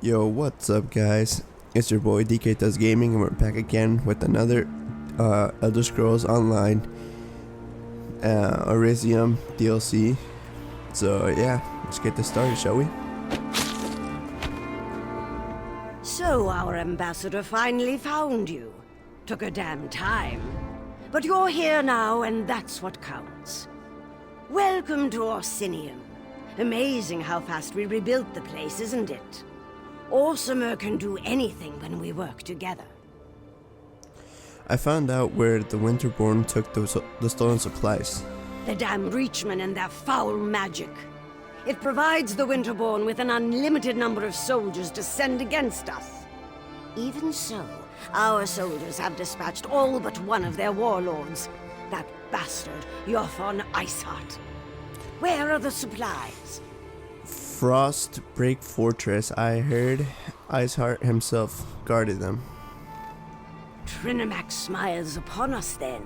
Yo, what's up, guys? It's your boy DkDoesGaming, and we're back again with another Elder Scrolls Online Orsinium DLC. So yeah, let's get this started, shall we? So our ambassador finally found you. Took a damn time. But you're here now, and that's what counts. Welcome to Orsinium. Amazing how fast we rebuilt the place, isn't it? Orsimer can do anything when we work together. I found out where the Winterborn took the stolen supplies. The damn Reachmen and their foul magic. It provides the Winterborn with an unlimited number of soldiers to send against us. Even so, our soldiers have dispatched all but one of their warlords. That bastard, Jothon Iceheart. Where are the supplies? Frostbreak Fortress. I heard Iceheart himself guarded them. Trinimac smiles upon us then.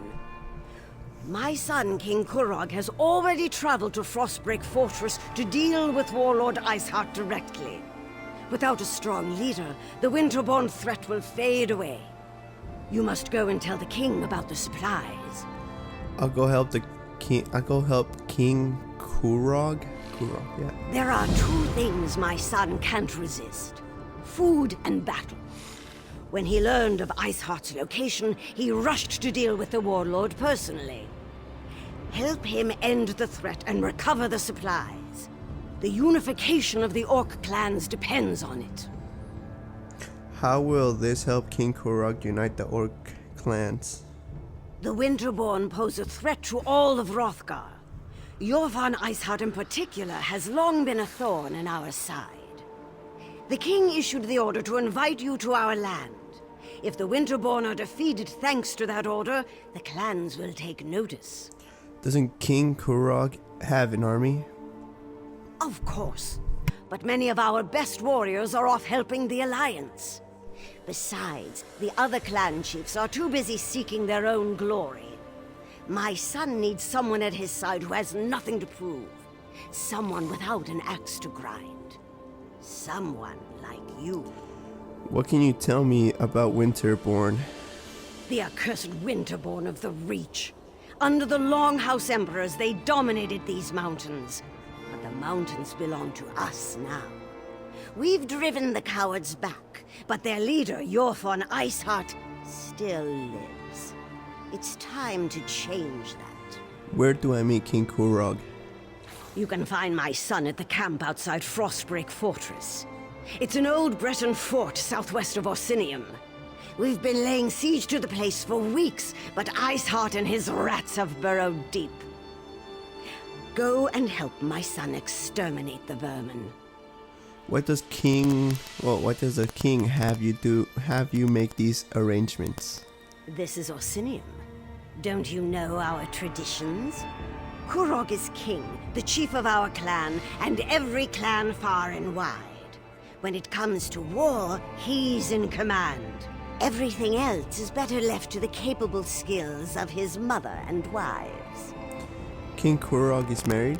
My son, King Kurog, has already traveled to Frostbreak Fortress to deal with Warlord Iceheart directly. Without a strong leader, the Winterborn threat will fade away. You must go and tell the king about the supplies. I'll go help King Kurog. Yeah. There are two things my son can't resist: food and battle. When he learned of Iceheart's location, he rushed to deal with the warlord personally. Help him end the threat and recover the supplies. The unification of the Orc clans depends on it. How will this help King Kurog unite the Orc clans? The Winterborn pose a threat to all of Hrothgar. Jothon Iceheart in particular has long been a thorn in our side. The king issued the order to invite you to our land. If the Winterborn are defeated thanks to that order, the clans will take notice. Doesn't King Kurog have an army? Of course, but many of our best warriors are off helping the Alliance. Besides, the other clan chiefs are too busy seeking their own glory. My son needs someone at his side who has nothing to prove. Someone without an axe to grind. Someone like you. What can you tell me about Winterborn? The accursed Winterborn of the Reach. Under the Longhouse Emperors, they dominated these mountains. But the mountains belong to us now. We've driven the cowards back, but their leader, Jothon Iceheart, still lives. It's time to change that. Where do I meet King Kurog? You can find my son at the camp outside Frostbreak Fortress. It's an old Breton fort southwest of Orsinium. We've been laying siege to the place for weeks, but Iceheart and his rats have burrowed deep. Go and help my son exterminate the vermin. What does the king have you make these arrangements? This is Orsinium. Don't you know our traditions? Kurog is king, the chief of our clan, and every clan far and wide. When it comes to war, he's in command. Everything else is better left to the capable skills of his mother and wives. King Kurog is married?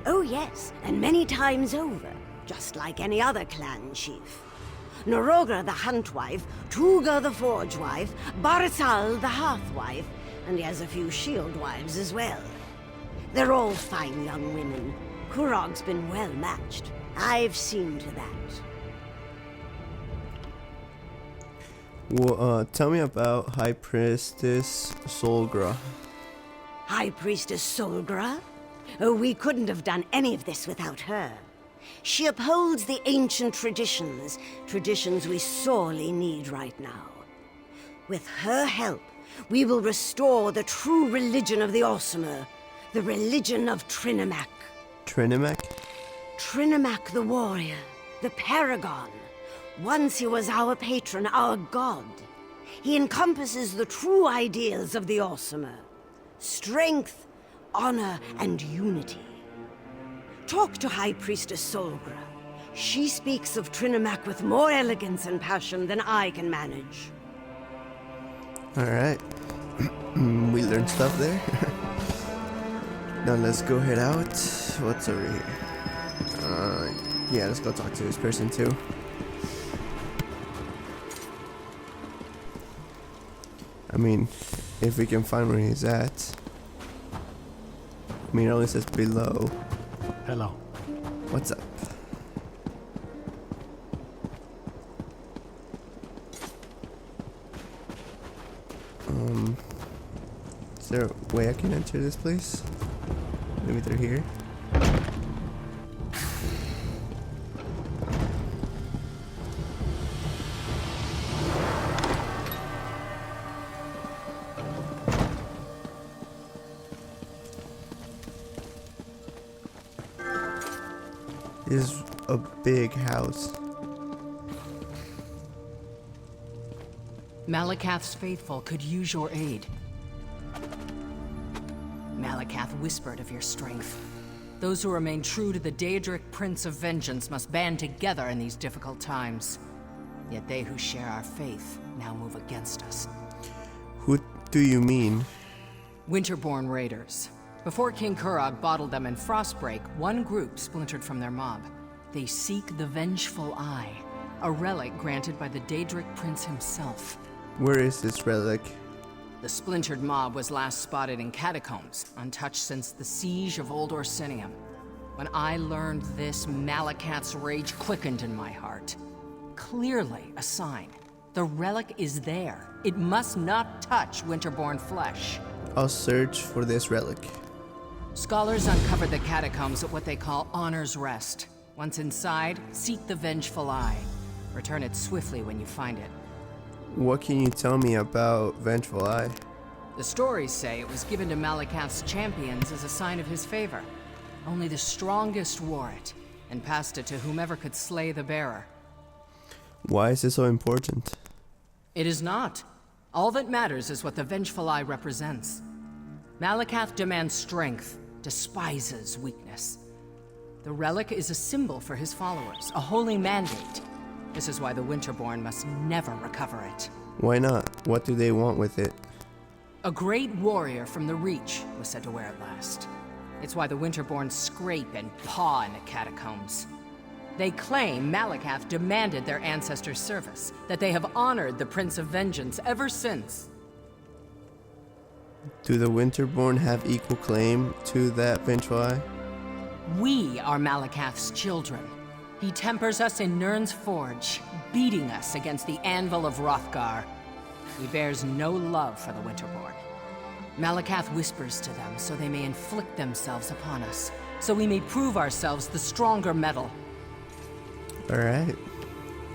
Oh yes, and many times over, just like any other clan chief. Norogra the Hunt Wife, Tuga the Forge Wife, Barisal the Hearth Wife, and he has a few Shield Wives as well. They're all fine young women. Kurog's been well matched. I've seen to that. Well, tell me about High Priestess Solgra. High Priestess Solgra? Oh, we couldn't have done any of this without her. She upholds the ancient traditions we sorely need right now. With her help, we will restore the true religion of the Orsimer, the religion of Trinimac. Trinimac? Trinimac the warrior, the paragon. Once he was our patron, our god. He encompasses the true ideals of the Orsimer: strength, honor, and unity. Talk to High Priestess Solgra. She speaks of Trinimac with more elegance and passion than I can manage. Alright. We learned stuff there. Now let's go head out. What's over here? Yeah, let's go talk to this person too. I mean, if we can find where he's at. I mean, it only says below. Hello. What's up? Is there a way I can enter this place? Maybe through here? This is a big house. Malakath's faithful could use your aid. Malakath whispered of your strength. Those who remain true to the Daedric Prince of Vengeance must band together in these difficult times. Yet they who share our faith now move against us. Who do you mean? Winterborn raiders. Before King Kurog bottled them in Frostbreak, one group splintered from their mob. They seek the Vengeful Eye, a relic granted by the Daedric Prince himself. Where is this relic? The splintered mob was last spotted in catacombs, untouched since the siege of Old Orsinium. When I learned this, Malakath's rage quickened in my heart. Clearly a sign. The relic is there. It must not touch Winterborn flesh. I'll search for this relic. Scholars uncovered the catacombs at what they call Honor's Rest. Once inside, seek the Vengeful Eye. Return it swiftly when you find it. What can you tell me about Vengeful Eye? The stories say it was given to Malakath's champions as a sign of his favor. Only the strongest wore it, and passed it to whomever could slay the bearer. Why is this so important? It is not. All that matters is what the Vengeful Eye represents. Malakath demands strength, despises weakness. The relic is a symbol for his followers, a holy mandate. This is why the Winterborn must never recover it. Why not? What do they want with it? A great warrior from the Reach was said to wear it last. It's why the Winterborn scrape and paw in the catacombs. They claim Malakath demanded their ancestors' service, that they have honored the Prince of Vengeance ever since. Do the Winterborn have equal claim to that Vengeful Eye? We are Malakath's children. He tempers us in Nirn's forge, beating us against the anvil of Hrothgar. He bears no love for the Winterborn. Malakath whispers to them so they may inflict themselves upon us, so we may prove ourselves the stronger metal. Alright.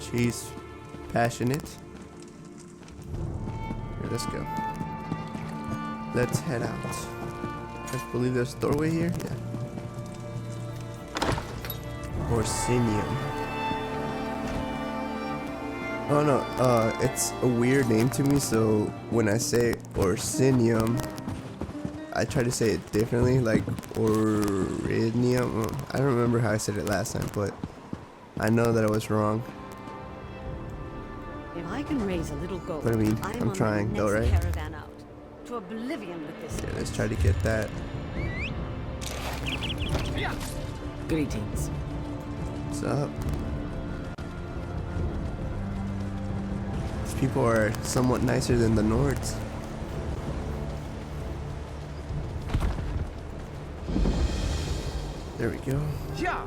She's passionate. Here, let's go. Let's head out. I believe there's a doorway here? Yeah. Orsinium. Oh no, it's a weird name to me, so when I say Orsinium, I try to say it differently, like Orinium. I don't remember how I said it last time, but I know that I was wrong. If I can raise a little gold, But I mean, I'm on trying the though, next right? caravan out to oblivion with this. Yeah, let's try to get that. Greetings. What's up? These people are somewhat nicer than the Nords. There we go. Yeah.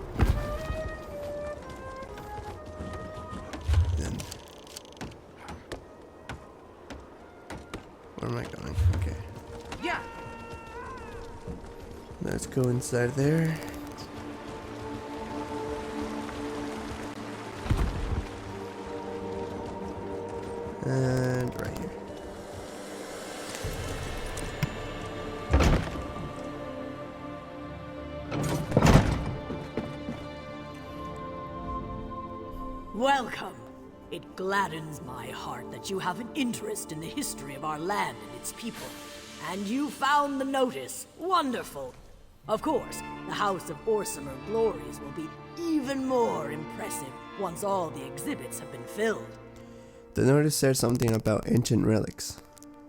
Then where am I going? Okay. Yeah. Let's go inside there. And right here. Welcome. It gladdens my heart that you have an interest in the history of our land and its people. And you found the notice. Wonderful. Of course, the House of Orsimer glories will be even more impressive once all the exhibits have been filled. The notice said something about ancient relics.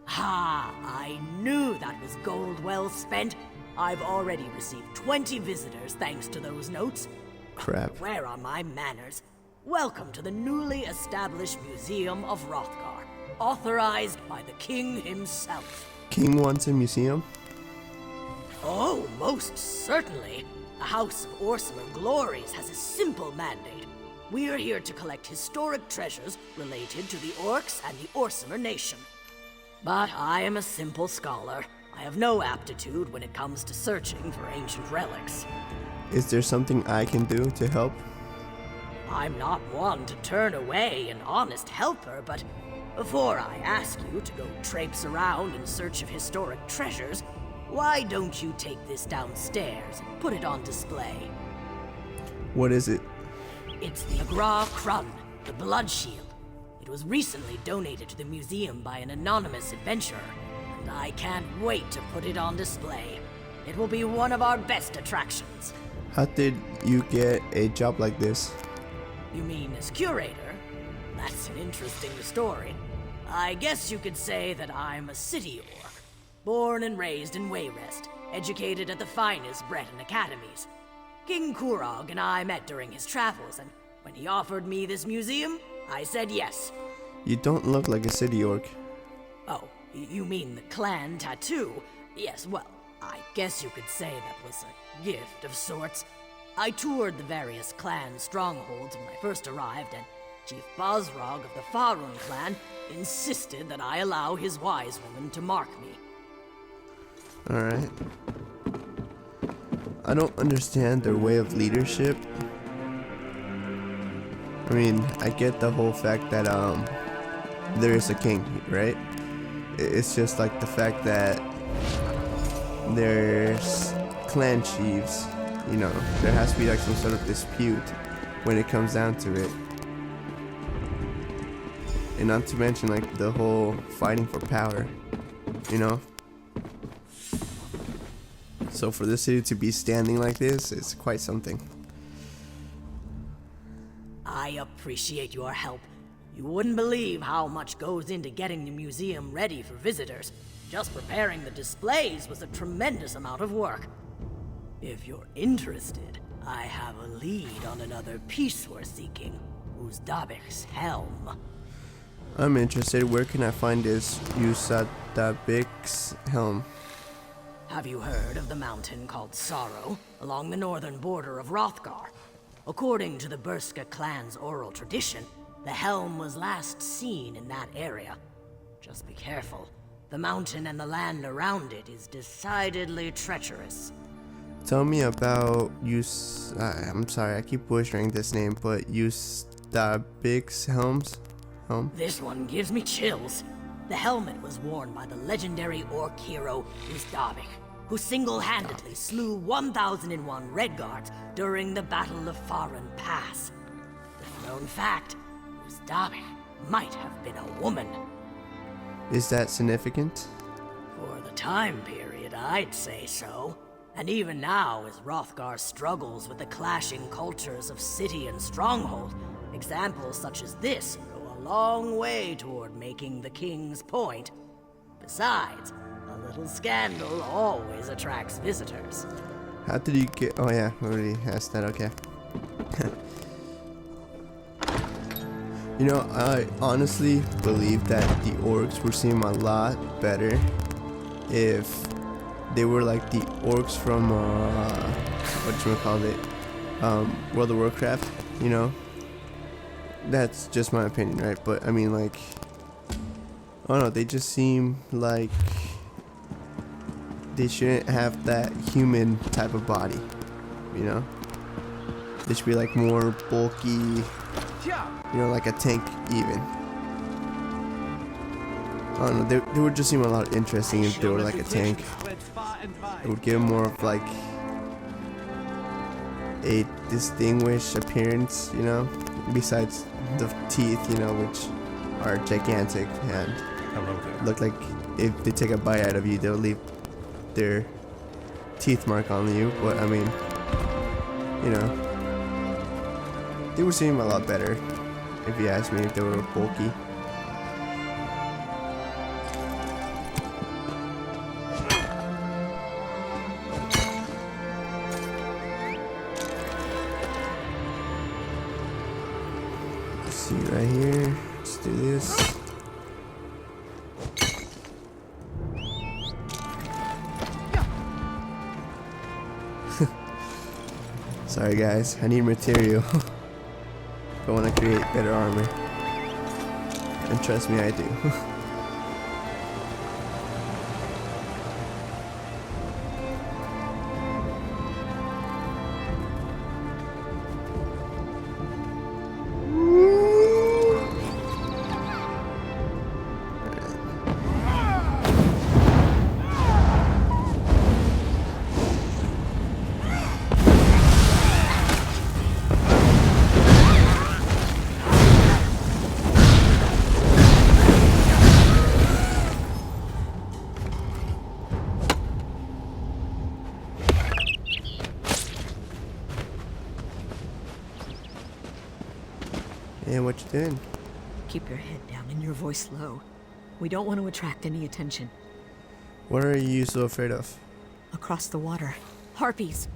Ha! I knew that was gold well spent. I've already received 20 visitors thanks to those notes. Crap. Where are my manners? Welcome to the newly established Museum of Hrothgar. authorized by the king himself. King wants a museum? Oh, most certainly. The House of Orsimer Glories has a simple mandate. We are here to collect historic treasures related to the orcs and the Orsimer nation. But I am a simple scholar. I have no aptitude when it comes to searching for ancient relics. Is there something I can do to help? I'm not one to turn away an honest helper, but before I ask you to go traipse around in search of historic treasures, why don't you take this downstairs and put it on display? What is it? It's the Agra Krun, the Blood Shield. It was recently donated to the museum by an anonymous adventurer, and I can't wait to put it on display. It will be one of our best attractions. How did you get a job like this? You mean as curator? That's an interesting story. I guess you could say that I'm a city orc. Born and raised in Wayrest, educated at the finest Breton academies. King Kurog and I met during his travels, and when he offered me this museum, I said yes. You don't look like a city orc. Oh, you mean the clan tattoo? Yes, well, I guess you could say that was a gift of sorts. I toured the various clan strongholds when I first arrived, and Chief Bosrog of the Farun clan insisted that I allow his wise woman to mark me. Alright. I don't understand their way of leadership. I mean, I get the whole fact that there is a king, right? It's just like the fact that there's clan chiefs, you know, there has to be like some sort of dispute when it comes down to it. And not to mention like the whole fighting for power, you know? So for this city to be standing like this, it's quite something. I appreciate your help. You wouldn't believe how much goes into getting the museum ready for visitors. Just preparing the displays was a tremendous amount of work. If you're interested, I have a lead on another piece we're seeking, Uzdabik's helm. I'm interested. Where can I find this Uzdabik's helm? Have you heard of the mountain called Sorrow, along the northern border of Hrothgar? According to the Burska clan's oral tradition, the helm was last seen in that area. Just be careful. The mountain and the land around it is decidedly treacherous. Tell me about I'm sorry, I keep butchering this name, but Uzdabik's helm? This one gives me chills. The helmet was worn by the legendary orc hero Uzdabik, who single-handedly slew 1001 Redguards during the Battle of Farun Pass. The known fact, Uzdabik might have been a woman. Is that significant? For the time period, I'd say so. And even now, as Hrothgar struggles with the clashing cultures of city and stronghold, examples such as this go a long way toward making the king's point. Besides, a little scandal always attracts visitors. How did you get... Oh yeah, I already asked that, okay. You know, I honestly believe that the orcs would seem a lot better if they were like the orcs from, World of Warcraft, you know? That's just my opinion, right? But I mean, like, I don't know, they just seem like they shouldn't have that human type of body, you know? They should be like more bulky, you know, like a tank even. I don't know, they would just seem a lot interesting if they were like a tank. It would give them more of like a distinguished appearance, you know, besides the teeth, you know, which are gigantic and look like if they take a bite out of you, they'll leave their teeth mark on you. But I mean, you know, they would seem a lot better if you ask me, if they were bulky. See right here, let's do this. Sorry guys, I need material. I want to create better armor. And trust me, I do. And what you doing? Keep your head down and your voice low. We don't want to attract any attention. What are you so afraid of? Across the water. Harpies.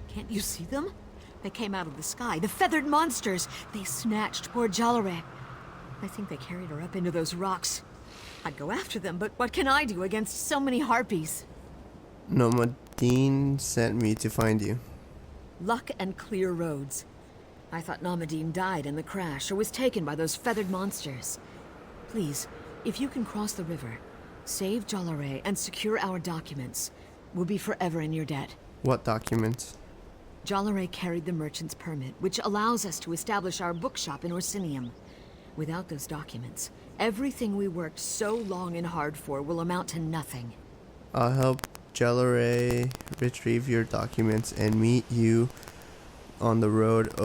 Can't you see them? They came out of the sky. The feathered monsters. They snatched poor Jalare. I think they carried her up into those rocks. I'd go after them, but what can I do against so many harpies? Nomadine sent me to find you. Luck and clear roads. I thought Nomadine died in the crash or was taken by those feathered monsters. Please, if you can cross the river, save Jalare and secure our documents, we'll be forever in your debt. What documents? Jalare carried the merchant's permit, which allows us to establish our bookshop in Orsinium. Without those documents, everything we worked so long and hard for will amount to nothing. I'll help Jalare retrieve your documents and meet you on the road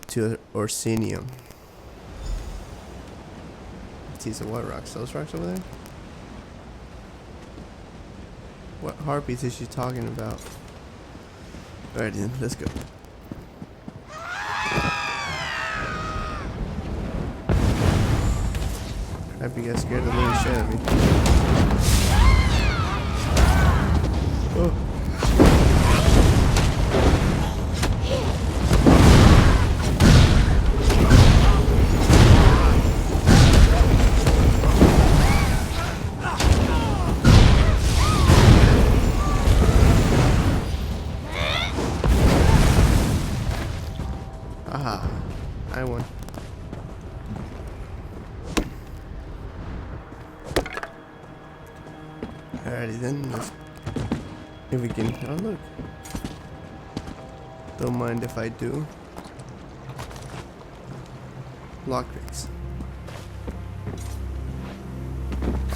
to Orsinium. These are what rocks? Those rocks over there? What harpies is she talking about? Alright then, let's go. Crap, you guys scared the living shit out of me. Oh. Aha, I won. Alrighty then, let's, if we can, oh look, don't mind if I do. Lockpicks.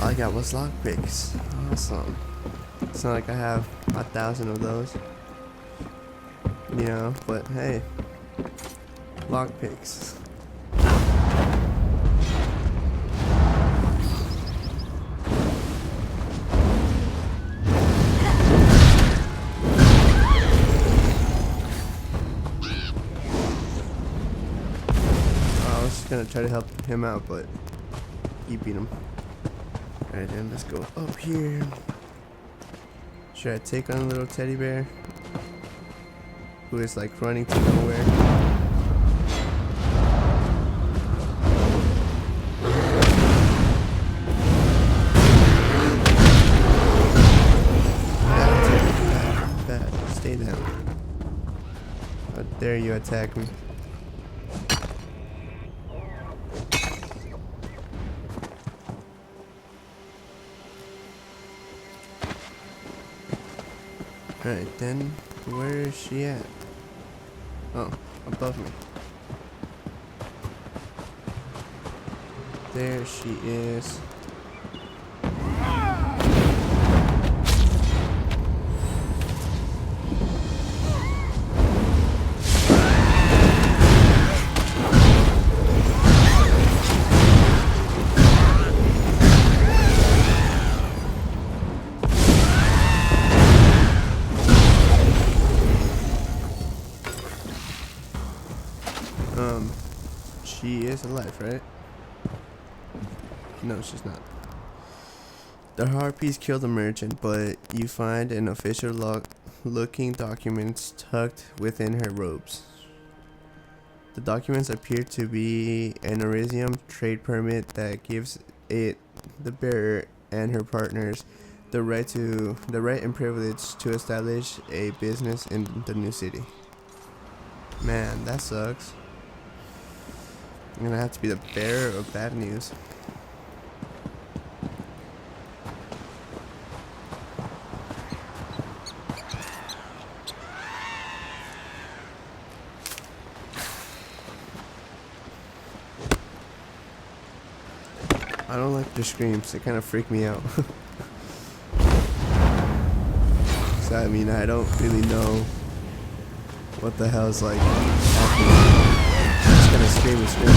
All I got was lockpicks. Awesome. It's not like I have 1,000 of those, you know, but hey. Lockpicks. I was just gonna try to help him out, but he beat him. Alright then, let's go up here. Should I take on a little teddy bear who is like running to nowhere? Stay down. How dare you attack me? Alright then, where is she at? Oh, above me. There she is. She is alive, right? No, she's not. The harpies killed the merchant, but you find an official looking documents tucked within her robes. The documents appear to be an Orsinium trade permit that gives the bearer and her partners the right and privilege to establish a business in the new city. Man, that sucks. I'm gonna have to be the bearer of bad news. I don't like their screams. They kind of freak me out. So I mean, I don't really know what the hell's like happening. I'm just gonna scream and scream.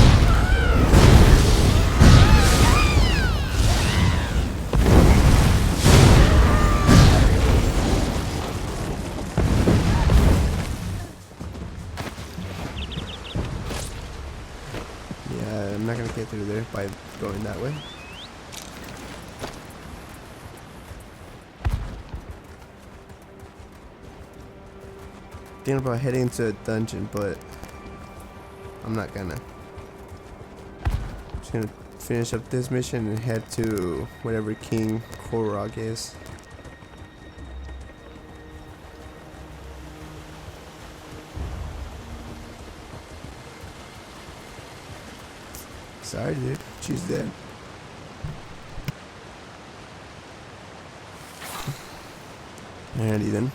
Yeah, I'm not gonna get through there by going that way. Thinking about heading into a dungeon, but I'm not gonna. Just gonna finish up this mission and head to whatever King Korog is. Sorry, dude. She's dead. Alrighty then.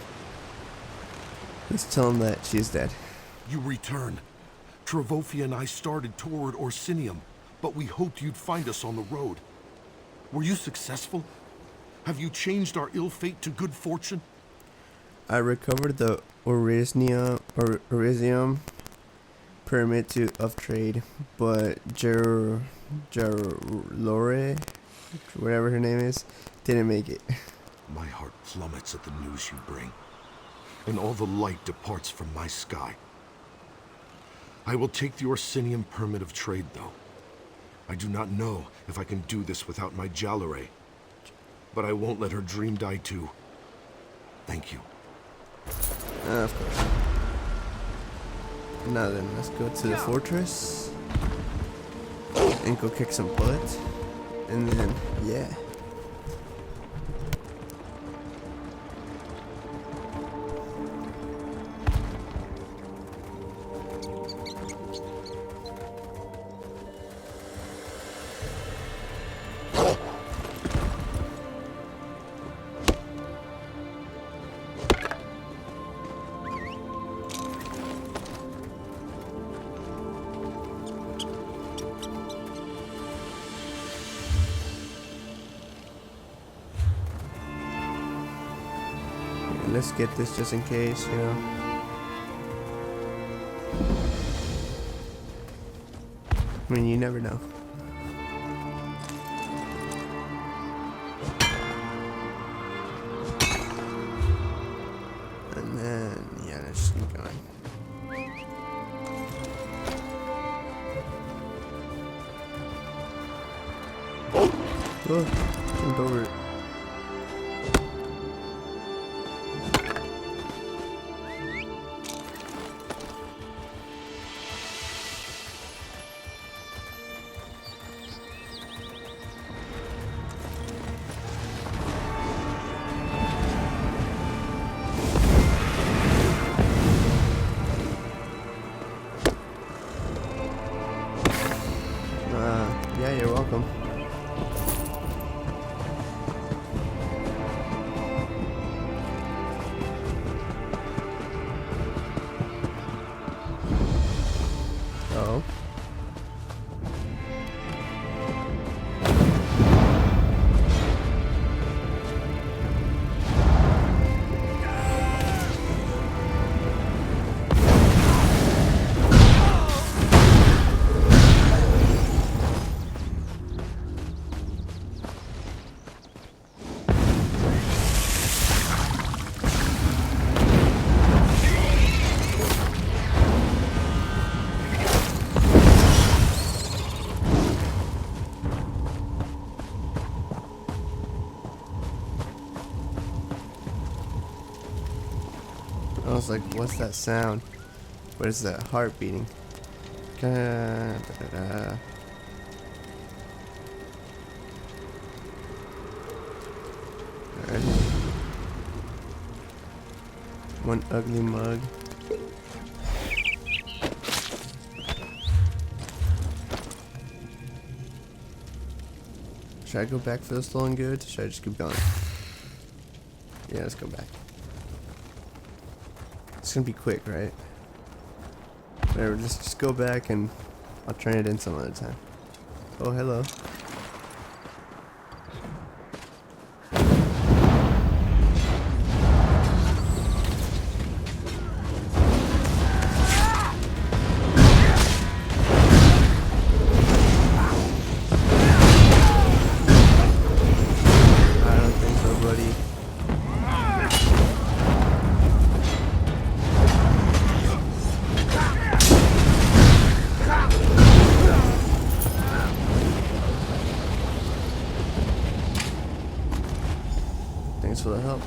Let's tell him that she's dead. You return. Travofia and I started toward Orsinium, but we hoped you'd find us on the road. Were you successful? Have you changed our ill fate to good fortune? I recovered the Orsinium permit of trade, but Lore, whatever her name is, didn't make it. My heart plummets at the news you bring, and all the light departs from my sky. I will take the Orsinium permit of trade, though. I do not know if I can do this without my Jalare, but I won't let her dream die too. Thank you. Of course. Now then, let's go to the fortress and go kick some butt, and then, yeah. Let's get this just in case, you know. I mean, you never know. And then, yeah, let's just keep going. Oh, jumped over it. Yeah, you're welcome. Oh. I was like, what's that sound? What is that? Heart beating. Alright. One ugly mug. Should I go back for the stolen goods? Or should I just keep going? Yeah, let's go back. It's gonna be quick, right? Whatever, let's just go back and I'll turn it in some other time. Oh, hello. Thanks for the help.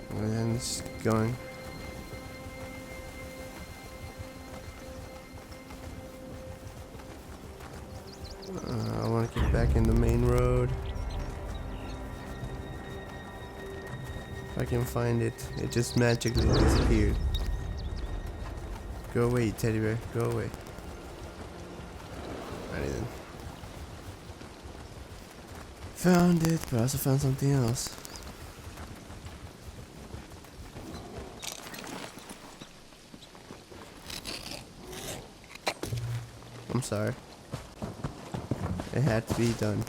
And then it's going. I want to get back in the main road. If I can find it. It just magically disappeared. Go away, teddy bear. Go away. Alright then. Found it, but I also found something else. I'm sorry. It had to be done.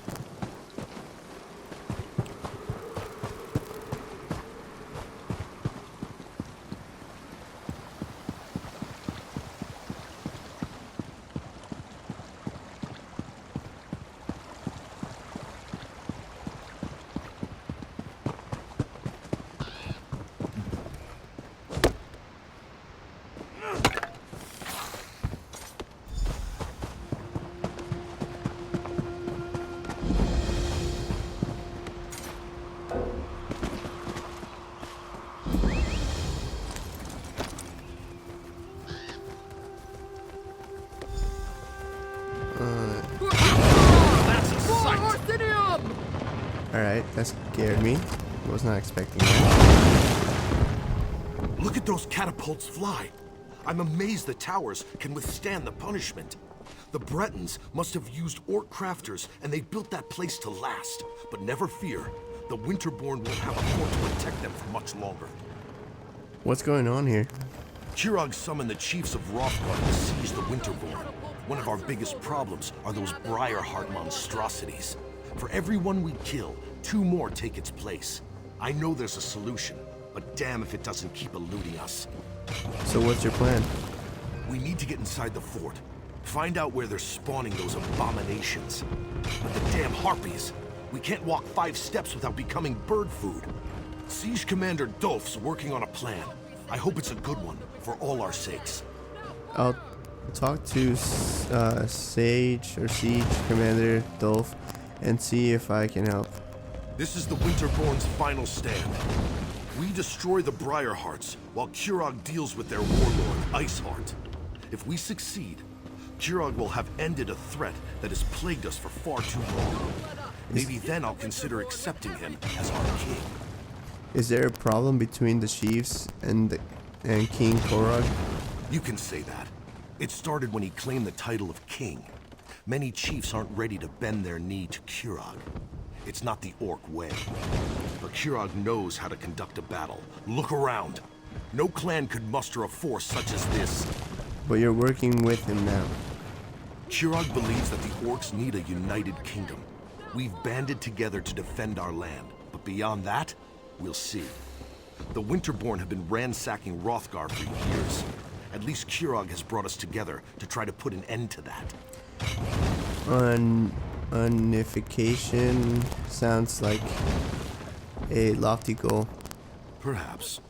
Alright, that scared me. Was not expecting that. Look at those catapults fly. I'm amazed the towers can withstand the punishment. The Bretons must have used orc crafters, and they built that place to last. But never fear, the Winterborn won't have a fort to protect them for much longer. What's going on here? Kurog summoned the chiefs of Hrothgar to seize the Winterborn. One of our biggest problems are those BriarHeart monstrosities. For every one we kill, 2 more take its place. I know there's a solution, but damn if it doesn't keep eluding us. So what's your plan? We need to get inside the fort. Find out where they're spawning those abominations. But the damn harpies! We can't walk 5 steps without becoming bird food. Siege Commander Dolph's working on a plan. I hope it's a good one, for all our sakes. I'll talk to Siege Commander Dolph and see if I can help. This is the Winterborn's final stand. We destroy the BriarHearts, while Kurog deals with their warlord, Iceheart. If we succeed, Kurog will have ended a threat that has plagued us for far too long. Maybe then I'll consider accepting him as our king. Is there a problem between the chiefs and King Kurog? You can say that. It started when he claimed the title of king. Many chiefs aren't ready to bend their knee to Kurog. It's not the orc way. But Kurog knows how to conduct a battle. Look around. No clan could muster a force such as this. But you're working with him now. Kurog believes that the orcs need a united kingdom. We've banded together to defend our land. But beyond that, we'll see. The Winterborn have been ransacking Hrothgar for years. At least Kurog has brought us together to try to put an end to that. Unification sounds like a lofty goal. Perhaps.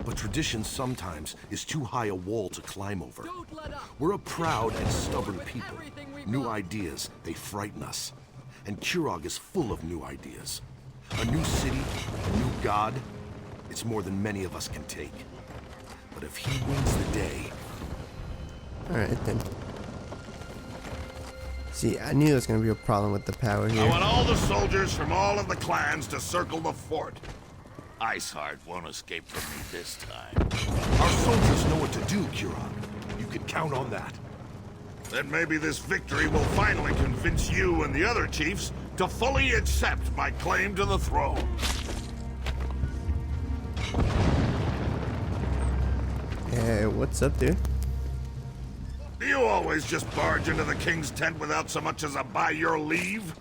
But tradition sometimes is too high a wall to climb over. We're a proud and stubborn people. New ideas, they frighten us. And Kurog is full of new ideas. A new city, a new god. It's more than many of us can take. But if he wins the day... Alright then. See, I knew there was going to be a problem with the power here. I want all the soldiers from all of the clans to circle the fort. Iceheart won't escape from me this time. Our soldiers know what to do, Kurog. You can count on that. Then maybe this victory will finally convince you and the other chiefs to fully accept my claim to the throne. Hey, what's up, dude? Do you always just barge into the king's tent without so much as a by your leave?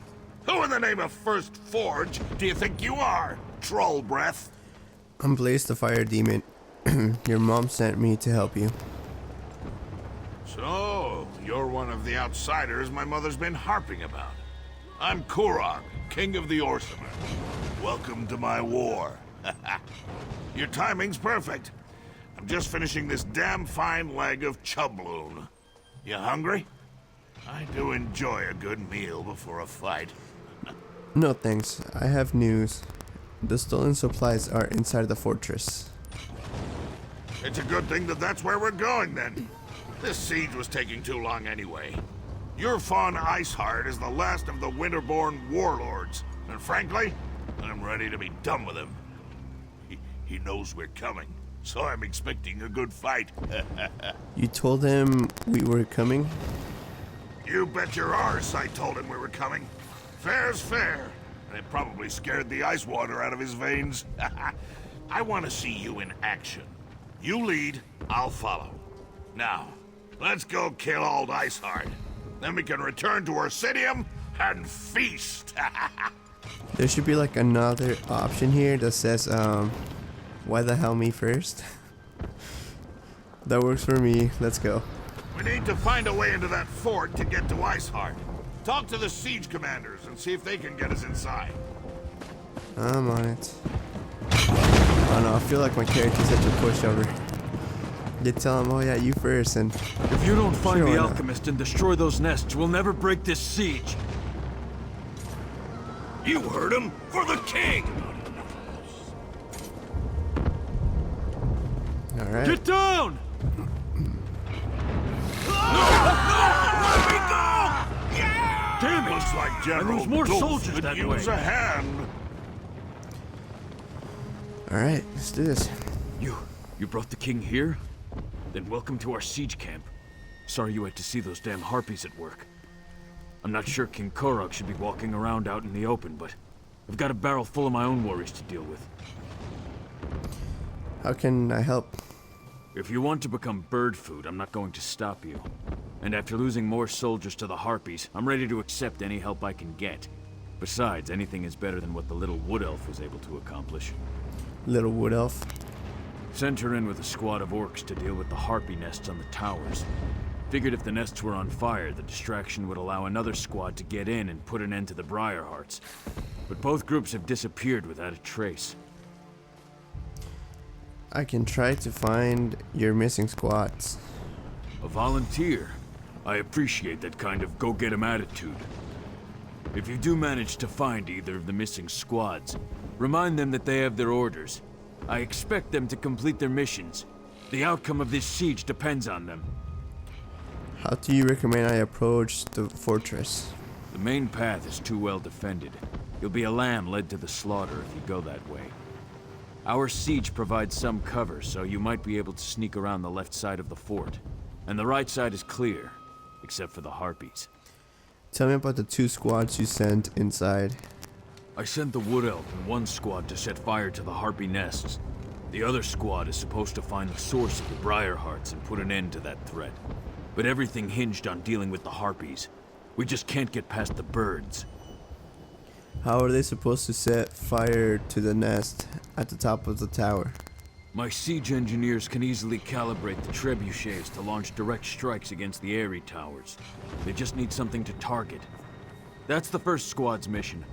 Who in the name of First Forge do you think you are, troll breath? I'm Blaze the Fire Demon. Your mom sent me to help you. So, you're one of the outsiders my mother's been harping about. I'm Kurog, king of the Orsinium. Welcome to my war. Your timing's perfect. I'm just finishing this damn fine leg of chubloon. You hungry? I do enjoy a good meal before a fight. No thanks, I have news. The stolen supplies are inside the fortress. It's a good thing that that's where we're going, then. This siege was taking too long anyway. Your fawn Iceheart is the last of the Winterborn warlords, and frankly, I'm ready to be done with him. He knows we're coming, so I'm expecting a good fight. You told him we were coming? You bet your arse I told him we were coming. Fair's fair, and it probably scared the ice water out of his veins. I want to see you in action. You lead, I'll follow. Now, let's go kill old Iceheart. Then we can return to Orsinium and feast. There should be like another option here that says, why the hell me first? That works for me. Let's go. We need to find a way into that fort to get to Iceheart. Talk to the siege commanders and see if they can get us inside. I'm on it. I don't know, I feel like my character's such a pushover. You tell him, oh yeah, you first, and... If you don't find Sure, why the not? alchemist and destroy those nests, we'll never break this siege. You heard him! For the king! Alright. Get down! Damn it! Looks like General lose more Doof soldiers could that use way. a hand. Alright, let's do this. You brought the king here? Then welcome to our siege camp. Sorry you had to see those damn harpies at work. I'm not sure King Korok should be walking around out in the open, but I've got a barrel full of my own worries to deal with. How can I help? If you want to become bird food, I'm not going to stop you. And after losing more soldiers to the harpies, I'm ready to accept any help I can get. Besides, anything is better than what the little wood elf was able to accomplish. Little wood elf. Sent her in with a squad of orcs to deal with the harpy nests on the towers. Figured if the nests were on fire, the distraction would allow another squad to get in and put an end to the BriarHearts. But both groups have disappeared without a trace. I can try to find your missing squads. A volunteer? I appreciate that kind of go-get-'em attitude. If you do manage to find either of the missing squads, remind them that they have their orders. I expect them to complete their missions. The outcome of this siege depends on them. How do you recommend I approach the fortress? The main path is too well defended. You'll be a lamb led to the slaughter if you go that way. Our siege provides some cover, so you might be able to sneak around the left side of the fort. And the right side is clear, except for the harpies. Tell me about the 2 squads you sent inside. I sent the Wood Elf and one squad to set fire to the harpy nests. The other squad is supposed to find the source of the BriarHearts and put an end to that threat. But everything hinged on dealing with the harpies. We just can't get past the birds. How are they supposed to set fire to the nest at the top of the tower? My siege engineers can easily calibrate the trebuchets to launch direct strikes against the airy towers. They just need something to target. That's the first squad's mission.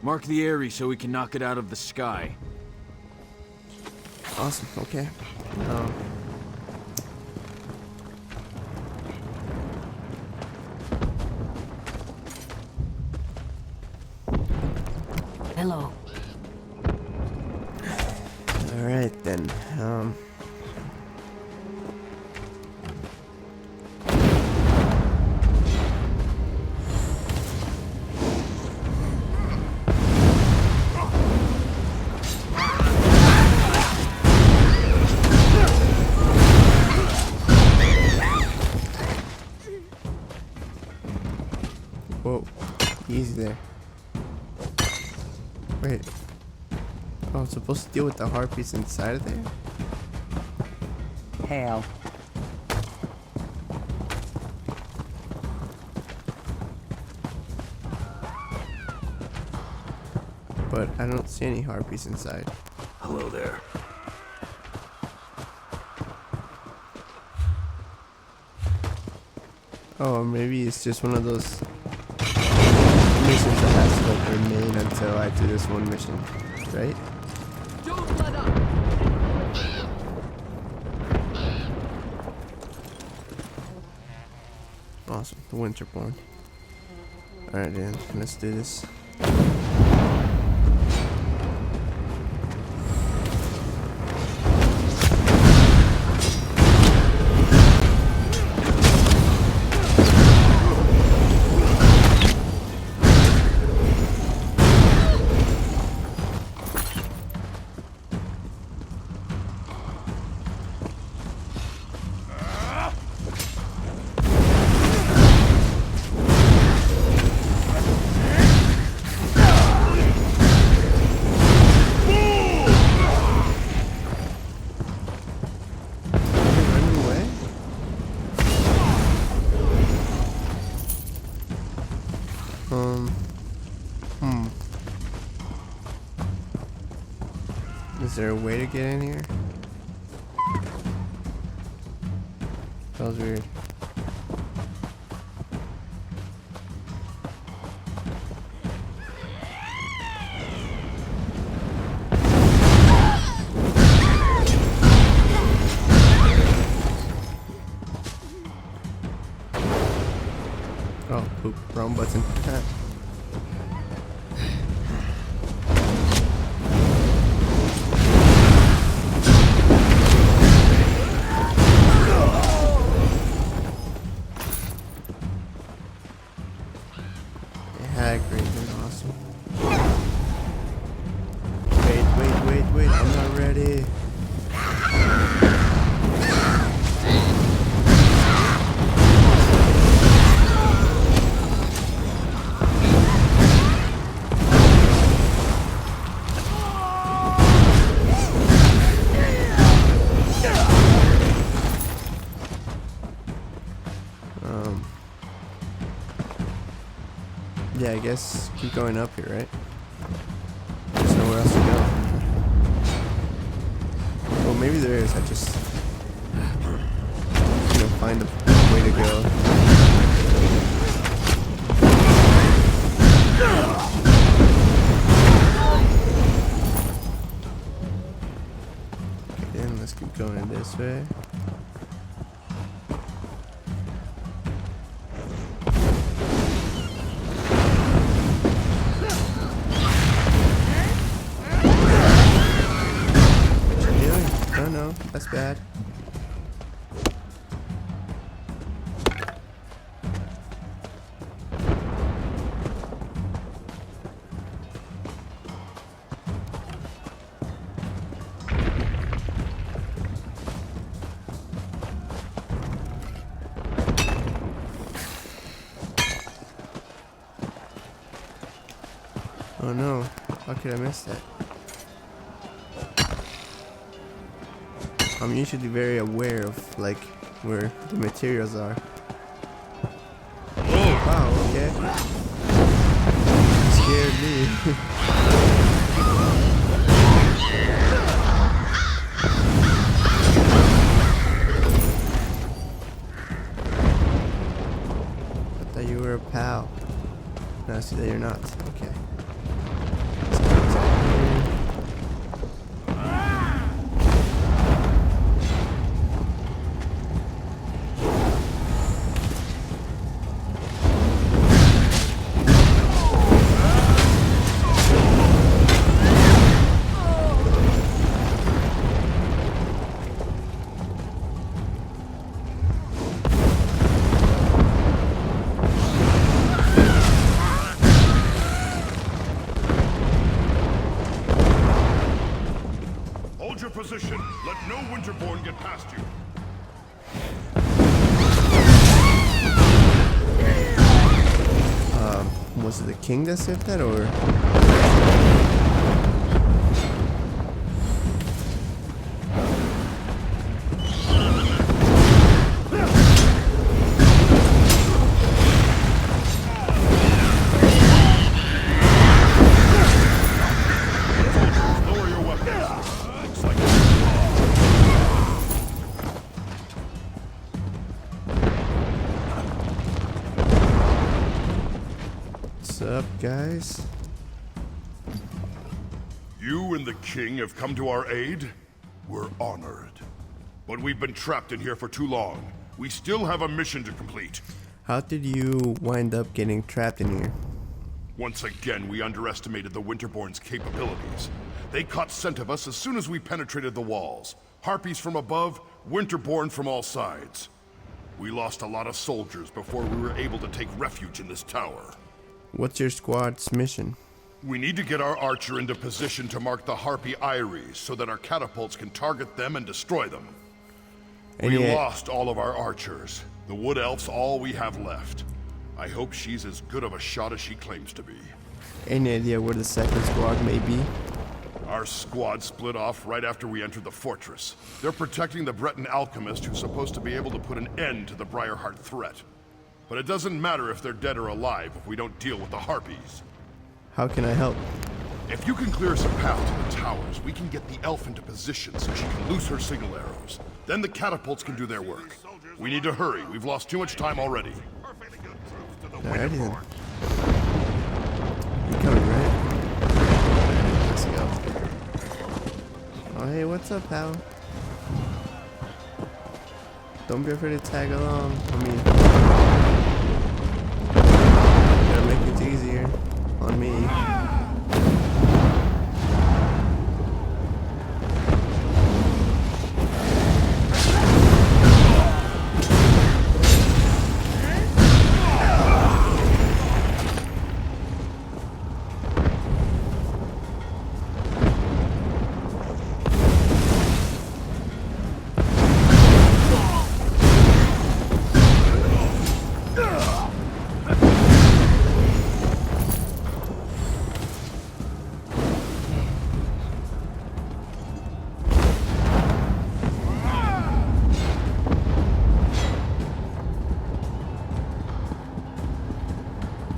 Mark the airy so we can knock it out of the sky. Awesome, okay. Hello. Alright then. he there? Wait. Oh, I'm supposed to deal with the harpies inside of there? Hail. But I don't see any harpies inside. Hello there. Oh, maybe it's just one of those missions that has to like remain until I do this one mission, right? Don't let up. Awesome, the Winterborn. Alright then, let's do this. Is there a way to get in here? That was weird. Oh, poop. Wrong button. Awesome. Wait, I'm not ready. Yeah, I guess keep going up here, right? There's nowhere else to go. Well, maybe there is. I just, find a way to go. Okay, then let's keep going this way. That's bad. Oh no, how could I miss that? I'm usually very aware of like where the materials are. Oh wow, okay. Scared me. I thought you were a pal. Now I see that you're not. Okay. Position. Let no Winterborn get past you. Was it the king that saved that, or? Lower your weapons. Looks like What's up, guys? you and the king have come to our aid. We're honored. But we've been trapped in here for too long. We still have a mission to complete. How did you wind up getting trapped in here? Once again, we underestimated the Winterborn's capabilities. They caught scent of us as soon as we penetrated the walls. Harpies from above, Winterborn from all sides. We lost a lot of soldiers before we were able to take refuge in this tower. What's your squad's mission? We need to get our archer into position to mark the Harpy Eyries so that our catapults can target them and destroy them. We lost all of our archers. The Wood Elf's all we have left. I hope she's as good of a shot as she claims to be. Any idea where the second squad may be? Our squad split off right after we entered the fortress. They're protecting the Breton alchemist who's supposed to be able to put an end to the BriarHeart threat. But it doesn't matter if they're dead or alive if we don't deal with the Harpies. How can I help? If you can clear us a path to the towers, we can get the elf into position so she can loose her signal arrows. Then the catapults can do their work. We need to hurry. We've lost too much time already. Alrighty then. You coming, right? Let's go. Oh hey, what's up, pal? Don't be afraid to tag along. I mean, gotta make it easier on me.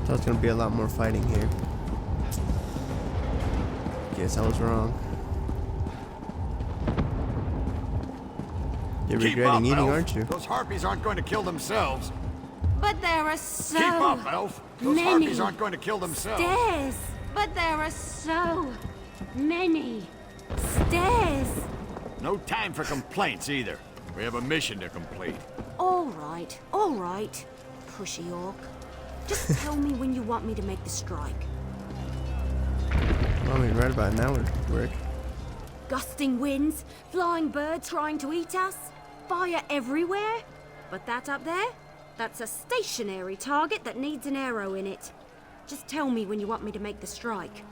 There's gonna be a lot more fighting here. Guess I was wrong. You're regretting eating, aren't you? Those harpies aren't going to kill themselves. But there are so Keep up, Elf. Those harpies aren't going to kill themselves. stairs. But there are so many stairs. No time for complaints either. We have a mission to complete. All right, pushy orc. Just tell me when you want me to make the strike. Well, I mean, right about now would work. Gusting winds, flying birds trying to eat us, fire everywhere. But that up there, that's a stationary target that needs an arrow in it. Just tell me when you want me to make the strike.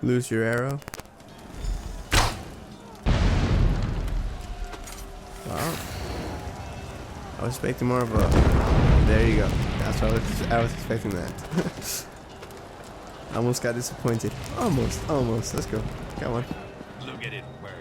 Lose your arrow. Wow. I was expecting more of a... There you go. That's what I was expecting that. I almost got disappointed. Almost. Let's go. Come on. Look at it burn.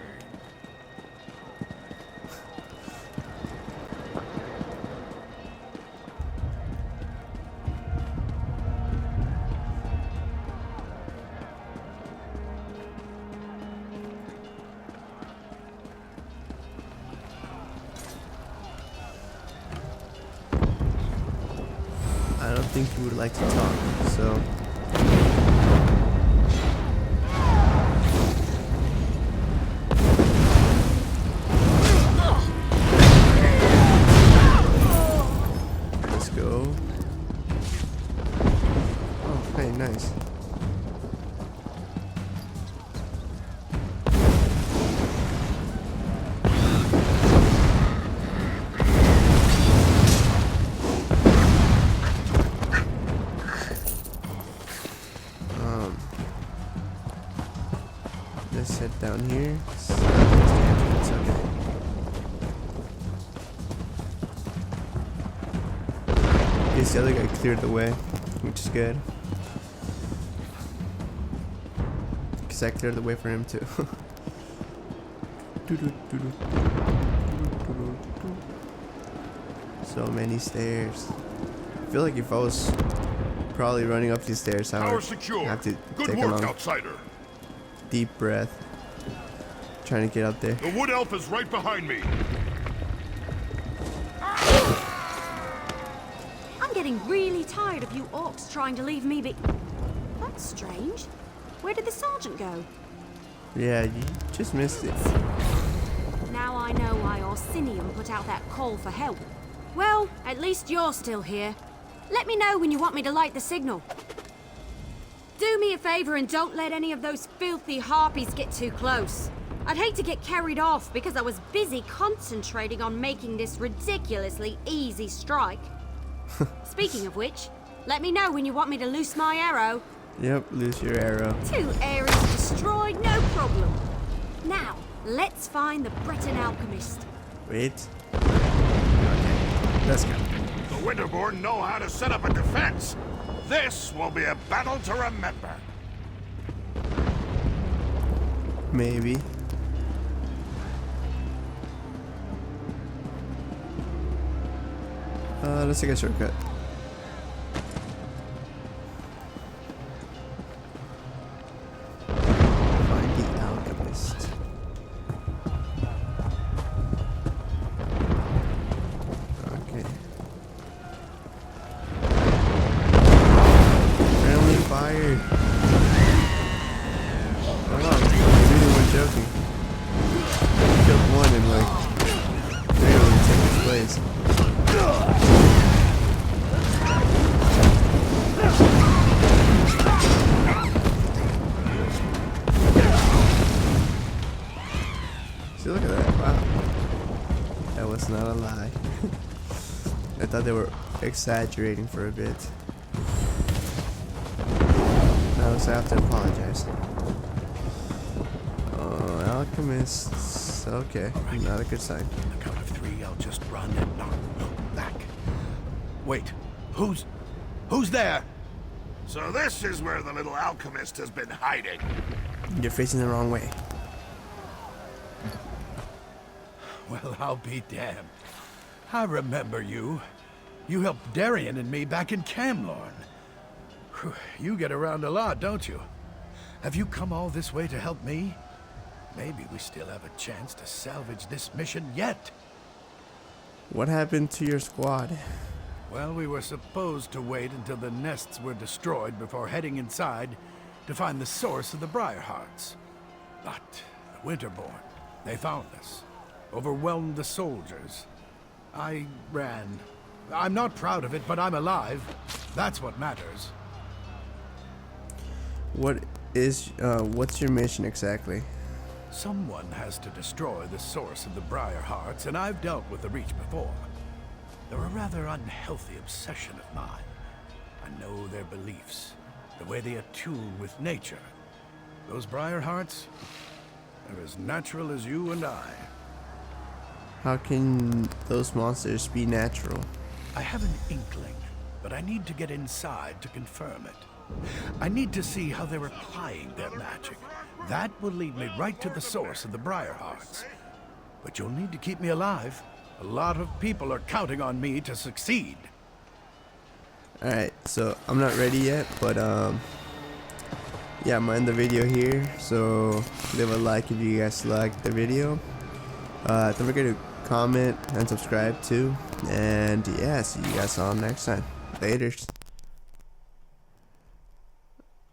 I don't think you would like to talk, so... Let's go. Oh, hey, nice. Let's head down here. It's okay. Guess the other guy cleared the way, which is good. exactly the way for him to. So many stairs. I feel like if I was probably running up these stairs, I would have to take a long, outsider. deep breath. Trying to get up there. The wood elf is right behind me. I'm getting really tired of you orcs trying to leave me be... That's strange. Where did the sergeant go? Yeah, you just missed it. Now I know why Orsinium put out that call for help. Well, at least you're still here. Let me know when you want me to light the signal. Do me a favor and don't let any of those filthy harpies get too close. I'd hate to get carried off because I was busy concentrating on making this ridiculously easy strike. Speaking of which, let me know when you want me to loose my arrow. Yep, loose your arrow. 2 areas destroyed, no problem. Now, let's find the Breton alchemist. Wait. Okay, let's go. The Winterborn know how to set up a defense. This will be a battle to remember. Maybe. Let's take a shortcut. Find the alchemist. Okay. Friendly fire. Oh no, really weren't joking. Killed one and like barely took his place. See, look at that. Wow. That was not a lie. I thought they were exaggerating for a bit. Now I have to apologize. Oh, alchemists. Okay, right. Not a good sign. On the count of 3, I'll just run and knock back. Wait, who's there? So this is where the little alchemist has been hiding. You're facing the wrong way. Well, I'll be damned. I remember you. You helped Darien and me back in Camlorn. Whew, you get around a lot, don't you? Have you come all this way to help me? Maybe we still have a chance to salvage this mission yet. What happened to your squad? Well, we were supposed to wait until the nests were destroyed before heading inside to find the source of the BriarHearts. But the Winterborn, they found us, overwhelmed the soldiers. I ran. I'm not proud of it, but I'm alive. That's what matters. What's your mission exactly? Someone has to destroy the source of the BriarHearts, and I've dealt with the Reach before. They're a rather unhealthy obsession of mine. I know their beliefs, the way they attune with nature. Those BriarHearts, they're as natural as you and I. How can those monsters be natural? I have an inkling, but I need to get inside to confirm it. I need to see how they're applying their magic. That will lead me right to the source of the BriarHearts. But you'll need to keep me alive. A lot of people are counting on me to succeed. Alright, so I'm not ready yet, but yeah, I'm gonna end the video here. So leave a like if you guys liked the video. Don't forget to comment and subscribe too. And yeah, see you guys all next time. Laters.